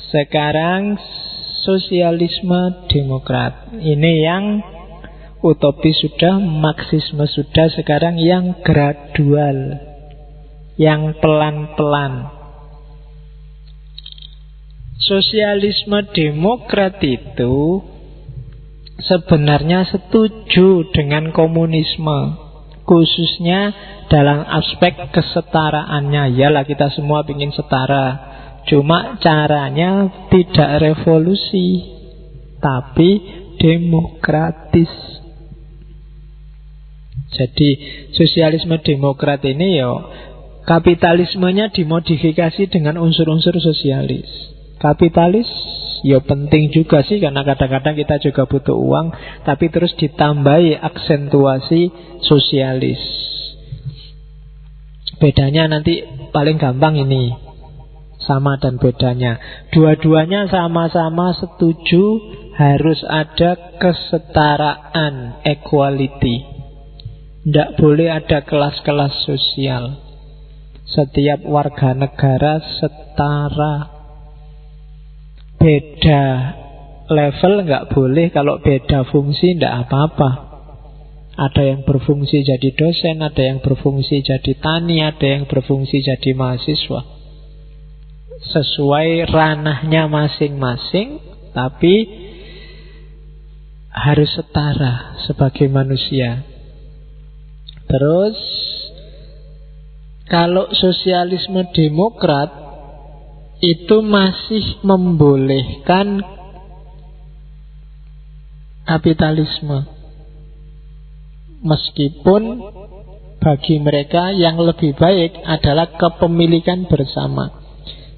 Sekarang sosialisme demokrat. Ini yang utopis sudah, Marxisme sudah. Sekarang yang gradual, yang pelan-pelan. Sosialisme demokrat itu sebenarnya setuju dengan komunisme, khususnya dalam aspek kesetaraannya. Yalah, kita semua ingin setara, cuma caranya tidak revolusi, tapi demokratis. Jadi sosialisme demokrat ini ya kapitalismenya dimodifikasi dengan unsur-unsur sosialis. Kapitalis ya penting juga sih, karena kadang-kadang kita juga butuh uang, tapi terus ditambahi aksentuasi sosialis. Bedanya nanti paling gampang ini, sama dan bedanya. Dua-duanya sama-sama setuju harus ada kesetaraan, equality. Tidak boleh ada kelas-kelas sosial. Setiap warga negara setara. Beda level nggak boleh, kalau beda fungsi nggak apa-apa. Ada yang berfungsi jadi dosen, ada yang berfungsi jadi tani, ada yang berfungsi jadi mahasiswa. Sesuai ranahnya masing-masing, tapi harus setara sebagai manusia. Terus kalau sosialisme demokrat itu masih membolehkan kapitalisme, meskipun bagi mereka yang lebih baik adalah kepemilikan bersama.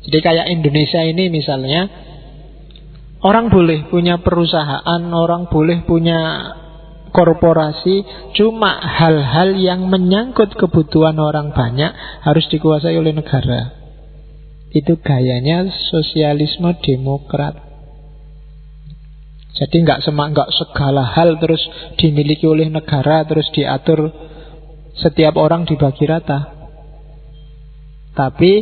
Jadi kayak Indonesia ini misalnya, orang boleh punya perusahaan, orang boleh punya korporasi, cuma hal-hal yang menyangkut kebutuhan orang banyak harus dikuasai oleh negara. Itu gayanya sosialisme demokrat. Jadi nggak segala hal terus dimiliki oleh negara, terus diatur, setiap orang dibagi rata. Tapi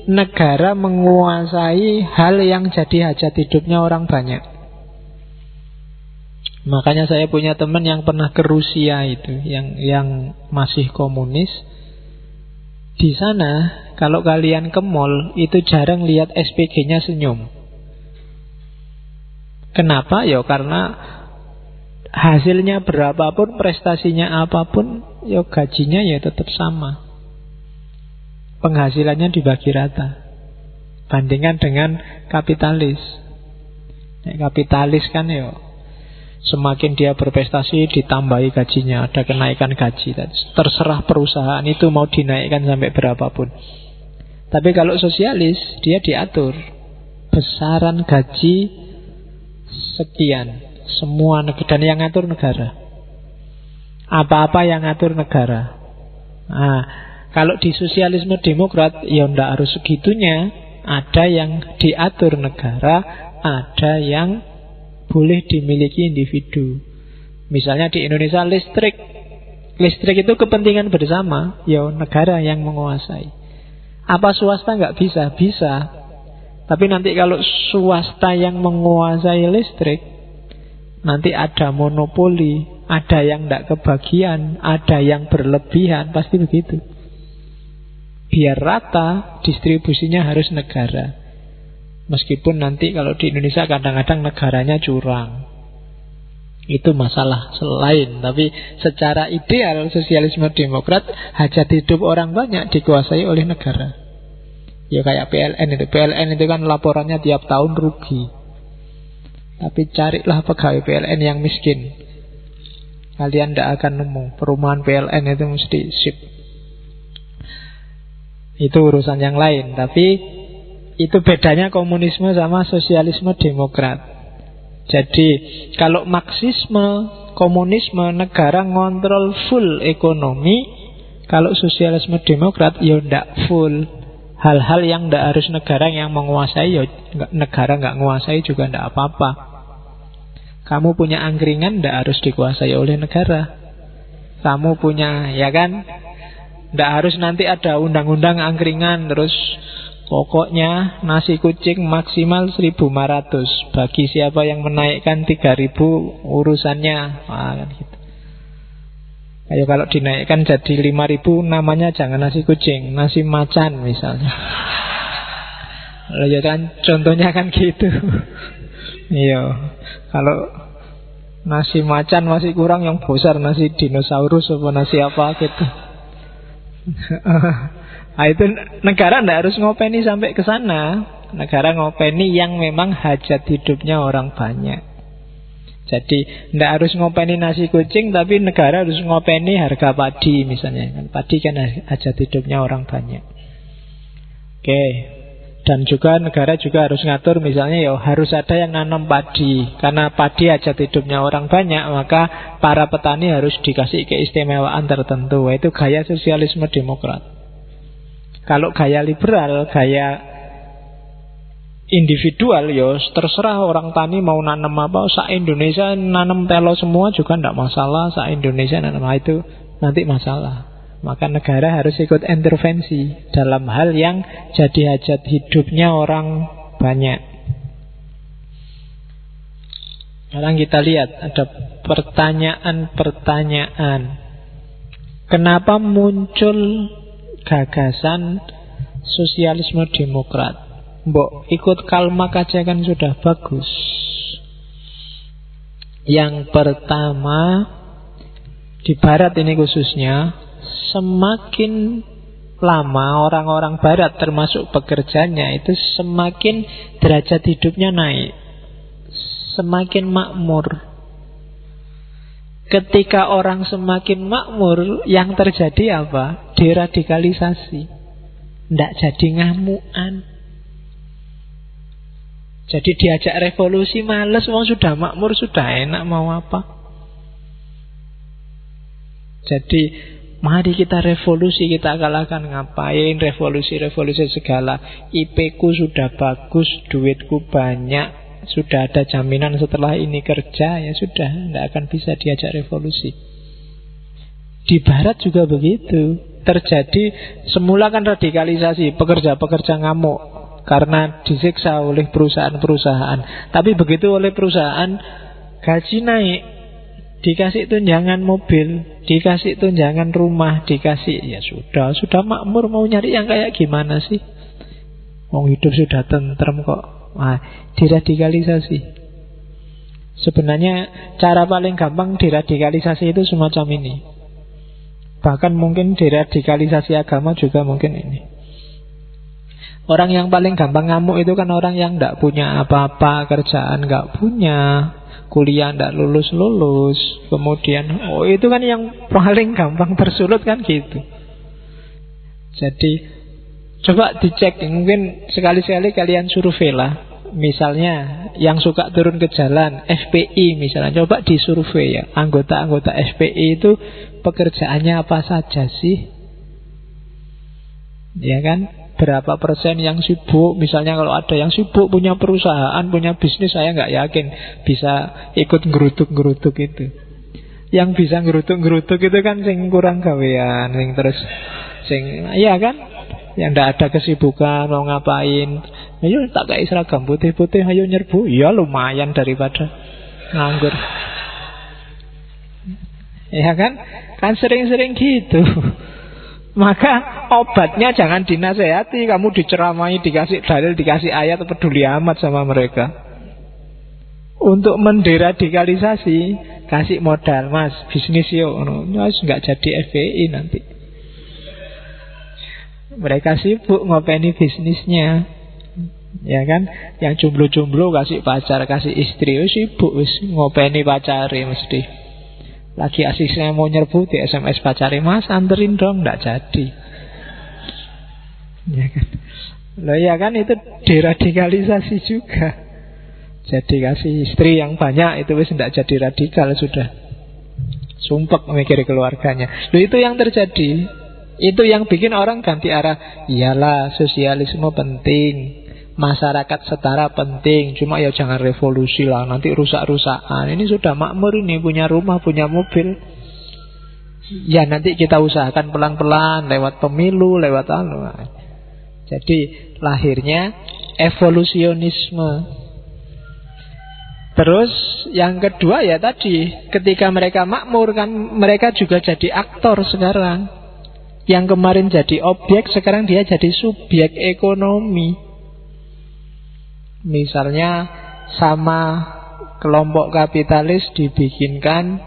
negara menguasai hal yang jadi hajat hidupnya orang banyak. Makanya saya punya teman yang pernah ke Rusia itu, yang masih komunis. Di sana kalau kalian ke mall itu jarang lihat SPG-nya senyum. Kenapa? Ya karena hasilnya berapapun, prestasinya apapun, ya gajinya ya tetap sama. Penghasilannya dibagi rata. Bandingkan dengan kapitalis. Kapitalis kan ya semakin dia berprestasi ditambahi gajinya, ada kenaikan gaji. Terserah perusahaan itu mau dinaikkan sampai berapapun. Tapi kalau sosialis dia diatur, besaran gaji sekian, semua negara, dan yang ngatur negara. Apa-apa yang ngatur negara. Nah, kalau di sosialisme demokrat ya ndak harus segitunya. Ada yang diatur negara, ada yang boleh dimiliki individu. Misalnya di Indonesia listrik itu kepentingan bersama, ya negara yang menguasai. Apa swasta nggak bisa? Bisa. Tapi nanti kalau swasta yang menguasai listrik, nanti ada monopoli, ada yang nggak kebagian, ada yang berlebihan, pasti begitu. Biar rata, distribusinya harus negara. Meskipun nanti kalau di Indonesia kadang-kadang negaranya curang. Itu masalah selain. Tapi secara ideal sosialisme demokrat, hajat hidup orang banyak dikuasai oleh negara. Ya kayak PLN itu. PLN itu kan laporannya tiap tahun rugi. Tapi carilah pegawai PLN yang miskin, kalian tidak akan nemu. Perumahan PLN itu mesti sip. Itu urusan yang lain. Tapi itu bedanya komunisme sama sosialisme demokrat. Jadi kalau Marxisme, komunisme, negara ngontrol full ekonomi. Kalau sosialisme demokrat ya ndak full. Hal-hal yang ndak harus negara yang menguasai, ya negara nggak menguasai juga ndak apa-apa. Kamu punya angkringan ndak harus dikuasai oleh negara. Kamu punya, ya kan, ndak harus nanti ada undang-undang angkringan terus Pokoknya nasi kucing maksimal 1.500. Bagi siapa yang menaikkan 3.000 urusannya. Kan gitu. Ayo kalau dinaikkan jadi 5.000, namanya jangan nasi kucing, nasi macan misalnya. Ya kan, contohnya kan gitu. Iya. Kalau nasi macan masih kurang, yang besar nasi dinosaurus apa nasi apa gitu. Nah, itu negara tidak harus ngopeni sampai ke sana. Negara ngopeni yang memang hajat hidupnya orang banyak. Jadi tidak harus ngopeni nasi kucing, tapi negara harus ngopeni harga padi misalnya. Padi kan hajat hidupnya orang banyak. Oke. Dan juga negara juga harus ngatur misalnya ya harus ada yang nanam padi. Karena padi hajat hidupnya orang banyak, maka para petani harus dikasih keistimewaan tertentu. Itu gaya sosialisme demokrat. Kalau gaya liberal, gaya individual, ya terserah orang tani mau nanam apa. Se-Indonesia nanam telo semua juga tidak masalah. Se-Indonesia nanam itu nanti masalah. Maka negara harus ikut intervensi dalam hal yang jadi hajat hidupnya orang banyak. Sekarang kita lihat ada pertanyaan-pertanyaan. Kenapa muncul gagasan sosialisme demokrat? Mbok ikut Karl Marx aja kan sudah bagus. Yang pertama, di barat ini khususnya, semakin lama orang-orang barat termasuk pekerjanya itu semakin derajat hidupnya naik, semakin makmur. Ketika orang semakin makmur, yang terjadi apa? Deradikalisasi. Tidak jadi ngamuan. Jadi diajak revolusi males, wong sudah makmur, sudah enak, mau apa? Jadi mari kita revolusi, kita kalahkan. Ngapain revolusi-revolusi segala? IP ku sudah bagus, duitku banyak, sudah ada jaminan setelah ini kerja, ya sudah, tidak akan bisa diajak revolusi. Di barat juga begitu. Terjadi, semula kan radikalisasi, pekerja-pekerja ngamuk karena disiksa oleh perusahaan-perusahaan. Tapi begitu oleh perusahaan, gaji naik, dikasih tunjangan mobil, dikasih tunjangan rumah, dikasih, ya sudah makmur, mau nyari yang kayak gimana sih? Mau hidup sudah tentrem kok. Diradikalisasi. Sebenarnya cara paling gampang diradikalisasi itu semacam ini. Bahkan mungkin diradikalisasi agama juga mungkin ini. Orang yang paling gampang ngamuk itu kan orang yang tidak punya apa-apa, kerjaan nggak punya, kuliah tidak lulus-lulus, kemudian itu kan yang paling gampang tersulut kan gitu. Jadi coba dicek, mungkin sekali-sekali kalian survei lah. Misalnya yang suka turun ke jalan, FPI misalnya, coba disurvei ya, anggota-anggota FPI itu pekerjaannya apa saja sih? Ya kan? Berapa persen yang sibuk? Misalnya kalau ada yang sibuk punya perusahaan, punya bisnis, saya nggak yakin bisa ikut ngerutuk-ngerutuk itu. Yang bisa ngerutuk-ngerutuk itu kan sing kurang gawean, sing terus sing, iya kan? Yang ndak ada kesibukan, mau ngapain? Ayo tak kayak seragam putih-putih, ayo nyerbu. Ya lumayan daripada nganggur. Iya kan? Kan sering-sering gitu. Maka obatnya jangan dinasehati, kamu diceramai, dikasih dalil, dikasih ayat, peduli amat sama mereka. Untuk menderadikalisasi, kasih modal, mas, bisnis yuk, nggak jadi FPI nanti. Mereka sibuk ngopeni bisnisnya, ya kan? Yang jomblo-jomblo kasih pacar, kasih istri, sibuk ngopeni pacari mesti. Lagi asisnya mau nyerbu, di SMS pacari, mas anterin dong, nggak jadi. Ya kan? Loh ya kan, itu deradikalisasi juga. Jadi kasih istri yang banyak, itu wis nggak jadi radikal sudah. Sumpek memikir keluarganya. Loh itu yang terjadi. Itu yang bikin orang ganti arah. Iyalah, sosialisme penting, masyarakat setara penting, cuma ya jangan revolusi lah, nanti rusak-rusakan. Ini sudah makmur ini, punya rumah, punya mobil. Ya nanti kita usahakan pelan-pelan, lewat pemilu, lewat Jadi lahirnya evolusionisme. Terus yang kedua ya tadi, ketika mereka makmur kan mereka juga jadi aktor sekarang. Yang kemarin jadi objek, sekarang dia jadi subjek ekonomi. Misalnya sama kelompok kapitalis dibikinkan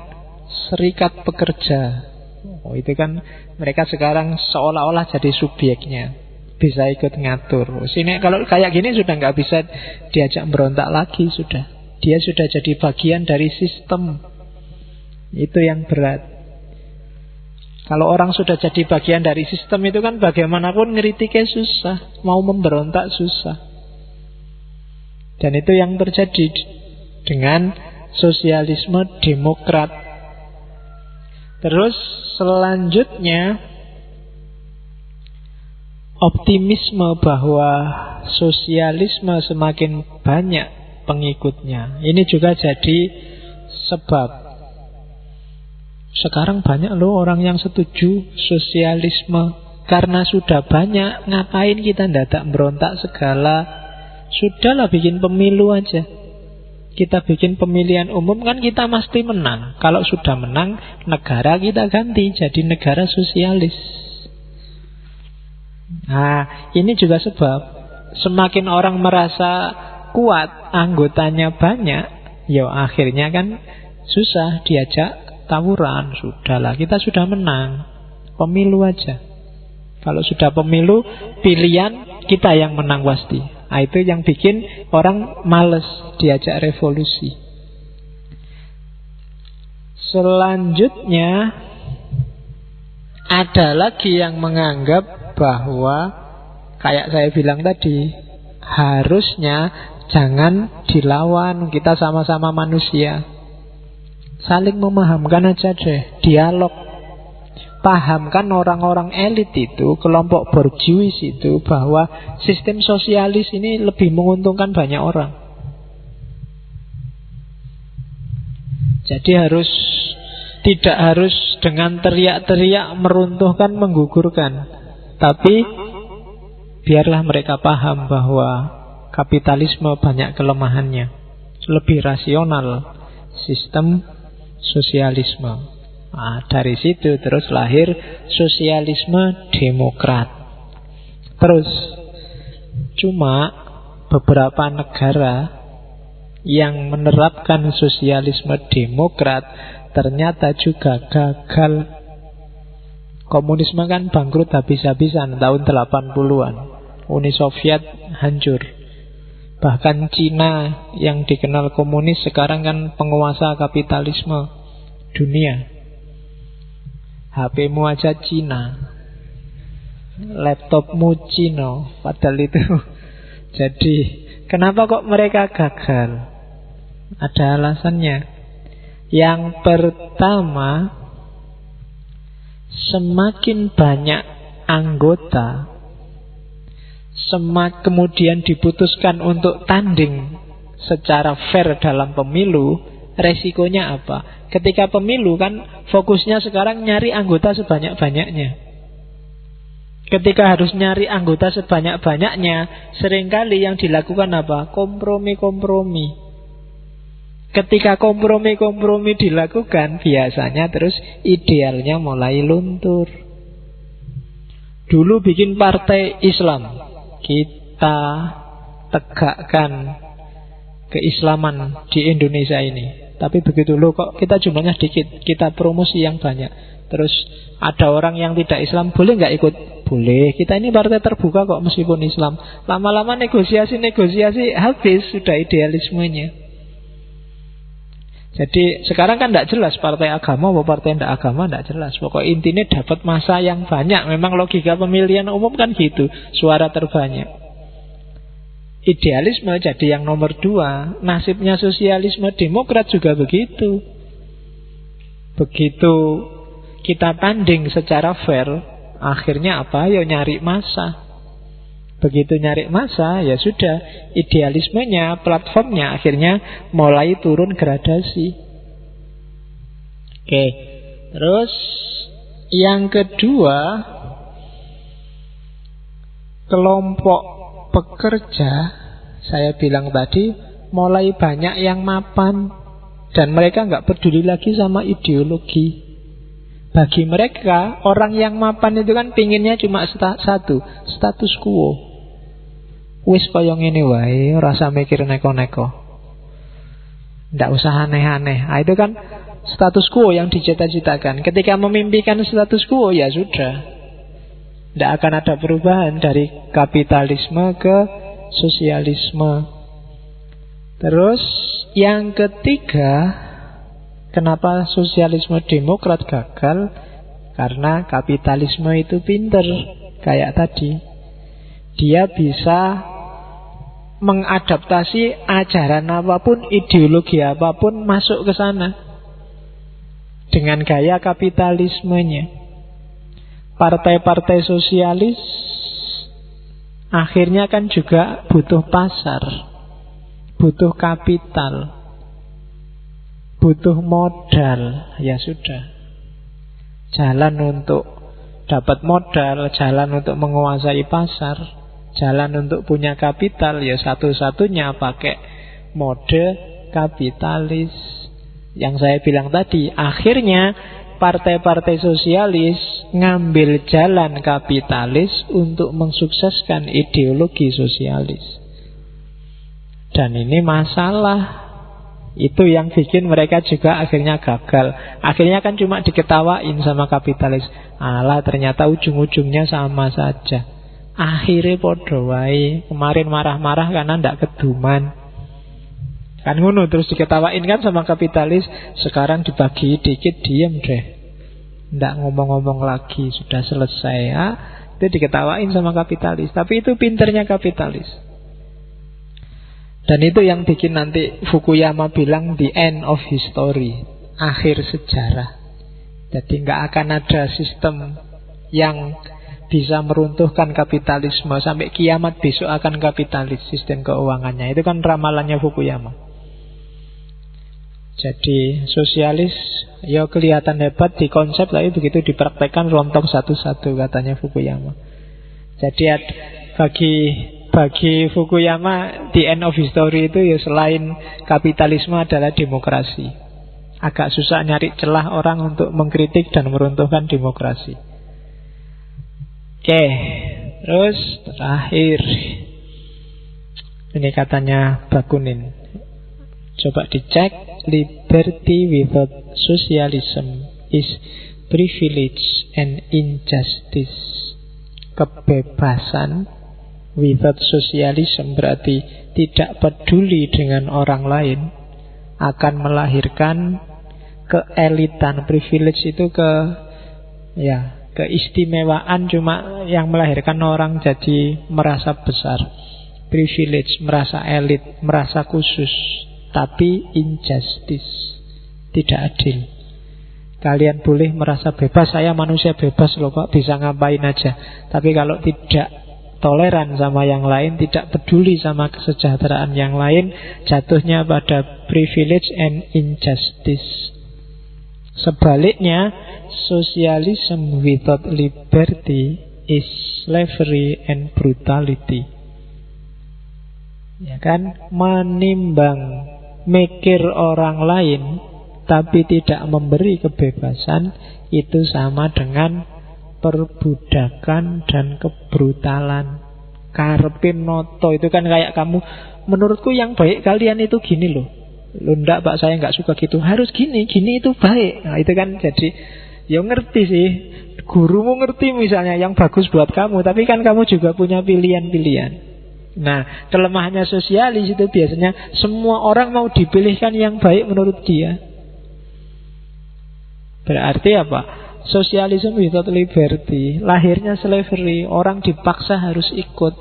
serikat pekerja. Oh, itu kan mereka sekarang seolah-olah jadi subjeknya, bisa ikut ngatur. Sini kalau kayak gini sudah nggak bisa diajak berontak lagi sudah. Dia sudah jadi bagian dari sistem. Itu yang berat. Kalau orang sudah jadi bagian dari sistem itu kan bagaimanapun ngeritiknya susah, mau memberontak susah. Dan itu yang terjadi dengan sosialisme demokrat. Terus selanjutnya optimisme bahwa sosialisme semakin banyak pengikutnya. Ini juga jadi sebab sekarang banyak loh orang yang setuju sosialisme. Karena sudah banyak, ngapain kita ndadak berontak segala? Sudahlah bikin pemilu aja. Kita bikin pemilihan umum kan kita mesti menang. Kalau sudah menang, negara kita ganti jadi negara sosialis. Nah, ini juga sebab semakin orang merasa kuat, anggotanya banyak, ya akhirnya kan susah diajak tawuran. Sudahlah, kita sudah menang, pemilu aja. Kalau sudah pemilu, pilihan kita yang menang pasti. Nah, itu yang bikin orang males diajak revolusi. Selanjutnya ada lagi yang menganggap bahwa kayak saya bilang tadi, harusnya jangan dilawan, kita sama-sama manusia. Saling memahamkan aja deh, dialog. Pahamkan orang-orang elit itu, kelompok borjuis itu, bahwa sistem sosialis ini lebih menguntungkan banyak orang. Jadi tidak harus dengan teriak-teriak meruntuhkan, menggugurkan. Tapi biarlah mereka paham bahwa kapitalisme banyak kelemahannya. Lebih rasional sistem sosialisme. Nah, dari situ terus lahir sosialisme demokrat. Terus cuma beberapa negara yang menerapkan sosialisme demokrat ternyata juga gagal. Komunisme kan bangkrut habis-habisan tahun 80-an. Uni Soviet hancur. Bahkan Cina yang dikenal komunis sekarang kan penguasa kapitalisme dunia. HP-mu aja Cina, laptopmu Cina, padahal itu. Jadi kenapa kok mereka gagal? Ada alasannya. Yang pertama, semakin banyak anggota, kemudian diputuskan untuk tanding secara fair dalam pemilu, resikonya apa? Ketika pemilu kan fokusnya sekarang nyari anggota sebanyak-banyaknya. Ketika harus nyari anggota sebanyak-banyaknya, seringkali yang dilakukan apa? Kompromi-kompromi. Ketika kompromi-kompromi dilakukan, biasanya terus idealnya mulai luntur. Dulu bikin partai Islam, kita tegakkan keislaman di Indonesia ini. Tapi begitu loh, kok kita jumlahnya dikit, kita promosi yang banyak. Terus ada orang yang tidak Islam, boleh nggak ikut? Boleh, kita ini partai terbuka kok meskipun Islam. Lama-lama negosiasi habis sudah idealismenya. Jadi sekarang kan tidak jelas partai agama atau partai tidak agama, tidak jelas. Pokok intinya dapat masa yang banyak. Memang logika pemilihan umum kan gitu, suara terbanyak. Idealisme jadi yang nomor 2. Nasibnya sosialisme demokrat juga begitu. Begitu kita tanding secara fair, akhirnya apa? Ya nyari masa. Begitu nyari masa, ya sudah, idealismenya, platformnya akhirnya mulai turun gradasi. Oke. Terus yang kedua, kelompok pekerja, saya bilang tadi, mulai banyak yang mapan. Dan mereka nggak peduli lagi sama ideologi. Bagi mereka, orang yang mapan itu kan pinginnya cuma satu, status quo. Wis kaya ngene wae, rasa mikir neko-neko. Nggak usah aneh-aneh. Nah, itu kan status quo yang dicita-citakan. Ketika memimpikan status quo, ya sudah, tidak akan ada perubahan dari kapitalisme ke sosialisme. Terus yang ketiga, kenapa sosialisme demokrat gagal? Karena kapitalisme itu pinter. Kayak tadi, dia bisa mengadaptasi ajaran apapun, ideologi apapun masuk ke sana dengan gaya kapitalismenya. Partai-partai sosialis akhirnya kan juga butuh pasar, butuh kapital, butuh modal. Ya sudah, jalan untuk dapat modal, jalan untuk menguasai pasar, jalan untuk punya kapital, ya satu-satunya pakai mode kapitalis. Yang saya bilang tadi, akhirnya partai-partai sosialis ngambil jalan kapitalis untuk mensukseskan ideologi sosialis. Dan ini masalah. Itu yang bikin mereka juga akhirnya gagal. Akhirnya kan cuma diketawain sama kapitalis. Alah, ternyata ujung-ujungnya sama saja. Akhirnya podo wae. Kemarin marah-marah karena ndak keduman. Kan ngono, terus diketawain kan sama kapitalis. Sekarang dibagi dikit, diem deh, ndak ngomong-ngomong lagi, sudah selesai ya. Itu diketawain sama kapitalis. Tapi itu pinternya kapitalis. Dan itu yang bikin nanti Fukuyama bilang the end of history, akhir sejarah. Jadi nggak akan ada sistem yang bisa meruntuhkan kapitalisme. Sampai kiamat besok akan kapitalis sistem keuangannya. Itu kan ramalannya Fukuyama. Jadi sosialis ya kelihatan hebat di konsep, tapi begitu dipraktekkan rontok satu-satu, katanya Fukuyama. Jadi bagi Fukuyama the end of history itu ya selain kapitalisme adalah demokrasi. Agak susah nyari celah orang untuk mengkritik dan meruntuhkan demokrasi. Oke, terus terakhir ini katanya Bakunin. Coba dicek, liberty without socialism is privilege and injustice. Kebebasan without socialism berarti tidak peduli dengan orang lain, akan melahirkan keelitan. Privilege itu keistimewaan, cuma yang melahirkan orang jadi merasa besar. Privilege, merasa elit, merasa khusus. Tapi injustice, tidak adil. Kalian boleh merasa bebas, saya manusia bebas loh Pak, bisa ngapain aja. Tapi kalau tidak toleran sama yang lain, tidak peduli sama kesejahteraan yang lain, jatuhnya pada privilege and injustice. Sebaliknya, socialism without liberty is slavery and brutality. Ya kan, menimbang mikir orang lain tapi tidak memberi kebebasan, itu sama dengan perbudakan dan kebrutalan. Karepin noto itu kan kayak kamu, menurutku yang baik kalian itu gini loh. Ndak Pak, saya nggak suka gitu, harus gini itu baik. Nah itu kan jadi, ya ngerti sih, gurumu ngerti misalnya yang bagus buat kamu, tapi kan kamu juga punya pilihan-pilihan. Nah, kelemahannya sosialis itu biasanya semua orang mau dipilihkan yang baik menurut dia. Berarti apa? Sosialisme without liberty, lahirnya slavery, orang dipaksa harus ikut.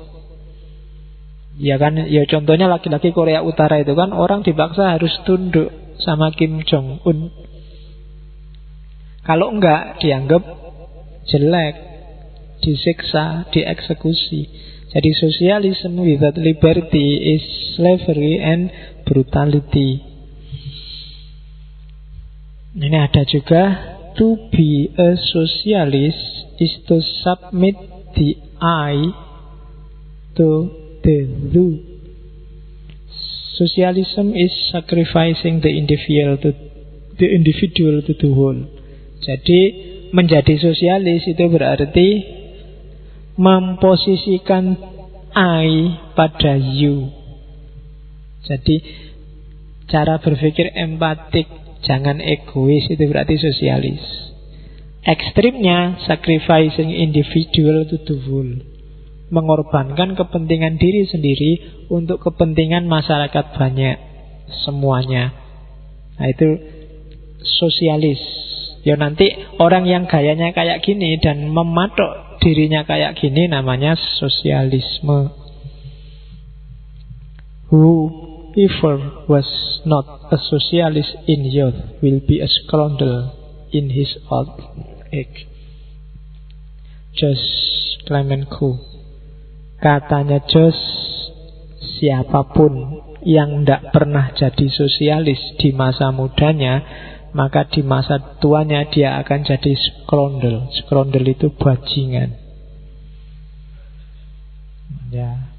Ya kan, ya contohnya laki-laki Korea Utara itu kan orang dipaksa harus tunduk sama Kim Jong Un. Kalau enggak dianggap jelek, disiksa, dieksekusi. Jadi socialism without liberty is slavery and brutality. Ini ada juga, to be a socialist is to submit the I to the zoo. Socialism is sacrificing the individual to the whole. Jadi menjadi sosialis itu berarti memposisikan I pada you. Jadi cara berpikir empatik, jangan egois, itu berarti sosialis. Ekstrimnya sacrificing individual to the whole, mengorbankan kepentingan diri sendiri untuk kepentingan masyarakat banyak, semuanya. Nah itu sosialis. Ya nanti orang yang gayanya kayak gini dan mematok dirinya kayak gini namanya sosialisme. Whoever was not a socialist in youth will be a scoundrel in his old age. Jos Clemenceau. Katanya Jos, siapapun yang tidak pernah jadi sosialis di masa mudanya, maka di masa tuanya dia akan jadi scoundrel. Scoundrel itu bajingan. Ya.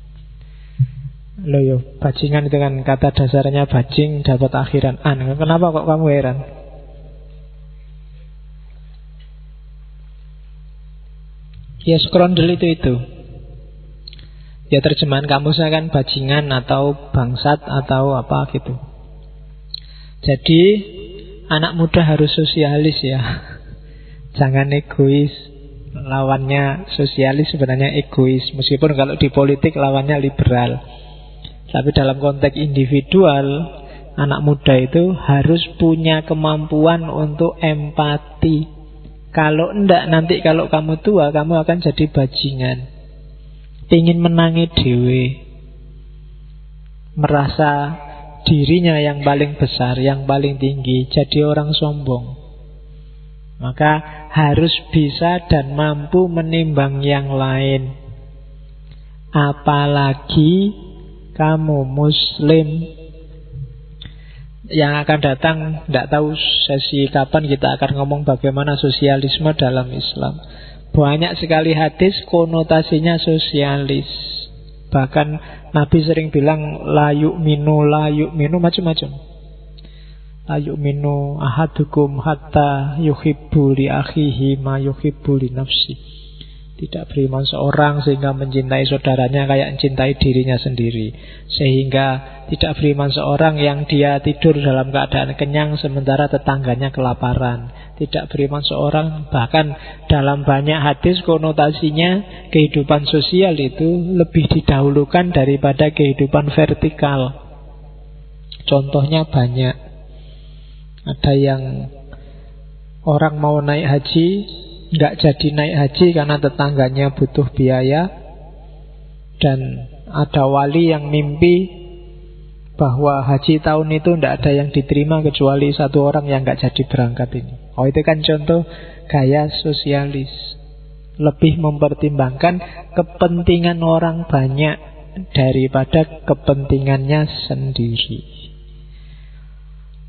Loh yo, bajingan itu kan kata dasarnya bajing dapat akhiran an. Kenapa kok kamu heran? Ya scoundrel itu. Ya terjemahan kamusnya kan bajingan atau bangsat atau apa gitu. Jadi anak muda harus sosialis ya. Jangan egois. Lawannya sosialis sebenarnya egois. Meskipun kalau di politik lawannya liberal. Tapi dalam konteks individual, anak muda itu harus punya kemampuan untuk empati. Kalau enggak, nanti kalau kamu tua, kamu akan jadi bajingan. Ingin menangi dewe, merasa dirinya yang paling besar, yang paling tinggi, jadi orang sombong. Maka harus bisa dan mampu menimbang yang lain. Apalagi kamu muslim. Yang akan datang, tidak tahu sesi kapan kita akan ngomong bagaimana sosialisme dalam Islam. Banyak sekali hadis konotasinya sosialis. Bahkan Nabi sering bilang la yu'minu macam-macam. La yu'minu ahadukum hatta yuhibbu li akhihi ma yuhibbu li nafsi. Tidak beriman seorang sehingga mencintai saudaranya kayak mencintai dirinya sendiri. Sehingga tidak beriman seorang yang dia tidur dalam keadaan kenyang sementara tetangganya kelaparan. Tidak beriman seorang, bahkan dalam banyak hadis konotasinya kehidupan sosial itu lebih didahulukan daripada kehidupan vertikal. Contohnya banyak. Ada yang orang mau naik haji, nggak jadi naik haji karena tetangganya butuh biaya. Dan ada wali yang mimpi bahwa haji tahun itu tidak ada yang diterima kecuali satu orang yang nggak jadi berangkat ini. Oh itu kan contoh gaya sosialis. Lebih mempertimbangkan kepentingan orang banyak daripada kepentingannya sendiri.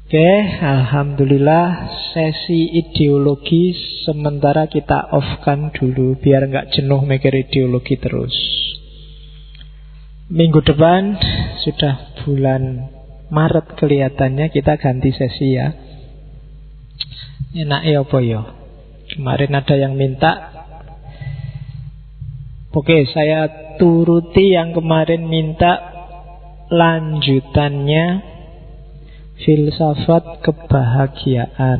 Oke, alhamdulillah sesi ideologi sementara kita off-kan dulu biar nggak jenuh mikir ideologi terus. Minggu depan sudah bulan Maret kelihatannya kita ganti sesi ya. Enak ya apa ya? Kemarin ada yang minta. Oke, saya turuti yang kemarin minta lanjutannya. Filsafat kebahagiaan.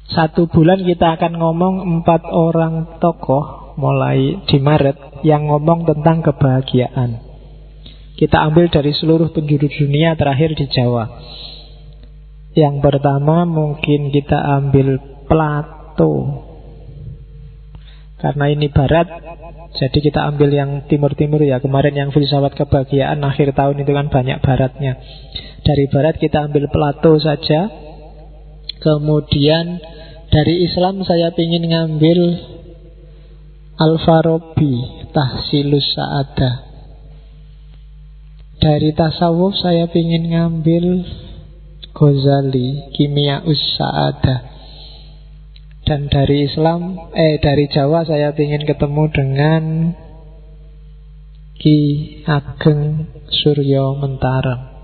1 bulan kita akan ngomong 4 orang tokoh mulai di Maret yang ngomong tentang kebahagiaan. Kita ambil dari seluruh penjuru dunia, terakhir di Jawa. Yang pertama mungkin kita ambil Plato. Karena ini barat, jadi kita ambil yang timur-timur ya. Kemarin yang filsafat kebahagiaan akhir tahun itu kan banyak baratnya. Dari barat kita ambil Plato saja. Kemudian dari Islam saya ingin ngambil Al-Farabi, Tahsilus Sa'adah. Dari tasawuf saya ingin ngambil Ghazali, Kimiaus Sa'adah. Dan dari Islam, dari Jawa saya ingin ketemu dengan Ki Ageng Suryo Mentarem.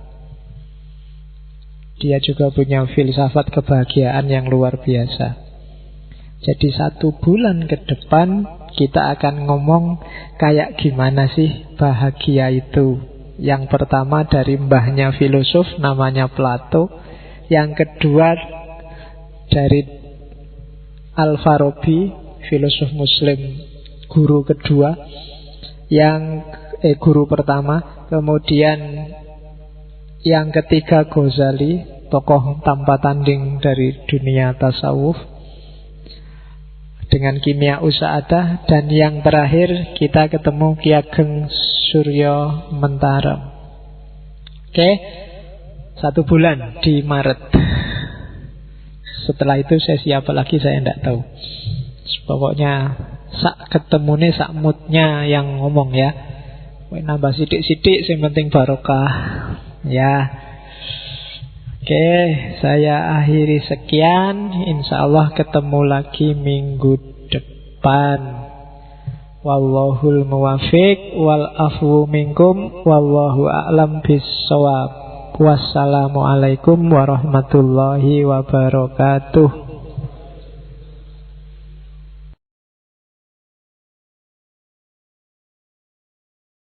Dia juga punya filsafat kebahagiaan yang luar biasa. Jadi 1 bulan ke depan kita akan ngomong kayak gimana sih bahagia itu. Yang pertama dari mbahnya filosof namanya Plato. Yang kedua dari Al-Farabi, filosof muslim guru kedua. Guru pertama. Kemudian yang ketiga Ghazali, tokoh tanpa tanding dari dunia tasawuf, dengan Kimia Sa'adah. Dan yang terakhir kita ketemu Ki Ageng Suryo Mentarem. Oke, 1 bulan di Maret. Setelah itu sesi apa lagi saya tidak tahu. Pokoknya sak ketemune sak moodnya yang ngomong ya. Nambah sidik-sidik, yang penting barokah. Ya. Oke, saya akhiri sekian. Insya Allah ketemu lagi minggu depan. Wallahul muwafiq wal afwu minkum wallahu a'lam bissawab. Wassalamualaikum warahmatullahi wabarakatuh.